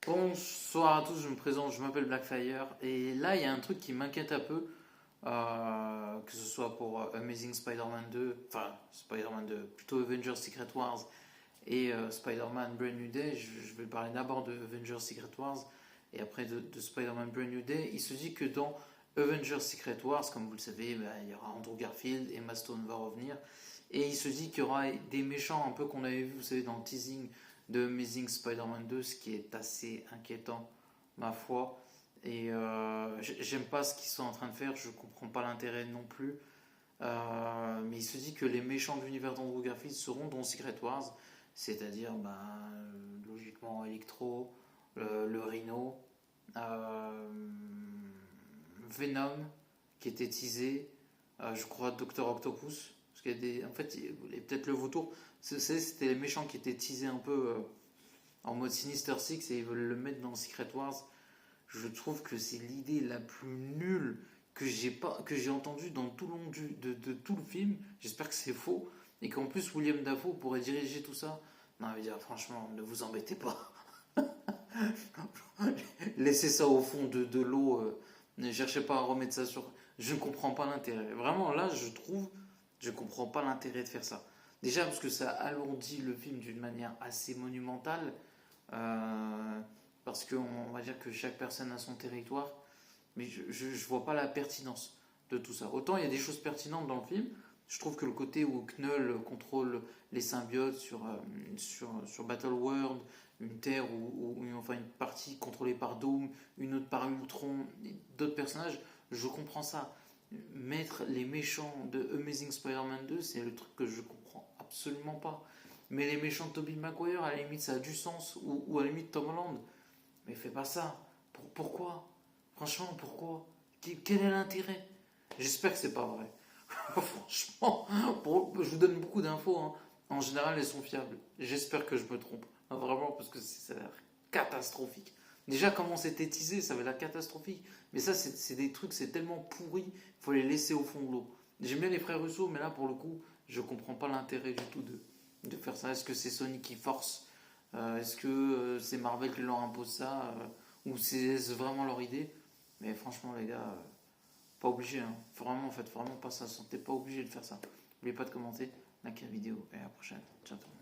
Bonsoir à tous, je me présente, je m'appelle Blackfire et là il y a un truc qui m'inquiète un peu, que ce soit pour Amazing Spider-Man 2, enfin Spider-Man 2, plutôt Avengers Secret Wars et Spider-Man Brand New Day. Je vais parler d'abord de Avengers Secret Wars et après de Spider-Man Brand New Day. Il se dit que dans Avengers Secret Wars, comme vous le savez, il y aura Andrew Garfield, Emma Stone va revenir et il se dit qu'il y aura des méchants un peu qu'on avait vu, vous savez, dans le teasing de Amazing Spider-Man 2, ce qui est assez inquiétant, ma foi. Et j'aime pas ce qu'ils sont en train de faire, je comprends pas l'intérêt non plus. Mais il se dit que les méchants de l'univers d'Andrew Garfield seront dans Secret Wars, c'est-à-dire logiquement Electro, le Rhino, euh, Venom qui était teasé, je crois Docteur Octopus, parce qu'il y a des, en fait, et peut-être le vautour. C'était les méchants qui étaient teasés un peu en mode Sinister Six et ils veulent le mettre dans Secret Wars. Je trouve que c'est l'idée la plus nulle que j'ai entendue dans tout le long de tout le film. J'espère que c'est faux et qu'en plus William Dafoe pourrait diriger tout ça. Non, mais dire franchement, ne vous embêtez pas. Laissez ça au fond de l'eau. Ne cherchez pas à remettre ça sur. Je ne comprends pas l'intérêt. Vraiment, là, je comprends pas l'intérêt de faire ça. Déjà parce que ça alourdit le film d'une manière assez monumentale. euh, Parce qu'on va dire que chaque personne a son territoire. Mais je vois pas la pertinence de tout ça. Autant il y a des choses pertinentes dans le film. Je trouve que le côté où Knull contrôle les symbiotes sur Battle World, une terre enfin une partie contrôlée par Doom, une autre par Ultron, d'autres personnages, je comprends ça. Mettre les méchants de Amazing Spider-Man 2, c'est le truc que je comprends absolument pas. Mais les méchants de Tobey Maguire, à la limite, ça a du sens, ou à la limite Tom Holland. Mais fais pas ça. Pourquoi? Franchement, pourquoi? Quel est l'intérêt? J'espère que c'est pas vrai. Franchement, je vous donne beaucoup d'infos, hein. En général, elles sont fiables. J'espère que je me trompe. Vraiment, parce que ça a l'air catastrophique. Déjà, comment c'était teasé, ça avait l'air catastrophique. Mais ça, c'est des trucs, c'est tellement pourri, il faut les laisser au fond de l'eau. J'aime bien les frères Russo, mais là, pour le coup, je comprends pas l'intérêt du tout de faire ça. Est-ce que c'est Sony qui force? Est-ce que c'est Marvel qui leur impose ça? Ou c'est vraiment leur idée? Mais franchement, les gars, pas obligé, hein. Vraiment, faites vraiment pas ça. T'es pas obligé de faire ça. N'oubliez pas de commenter, liker la vidéo et à la prochaine. Ciao, tout le monde.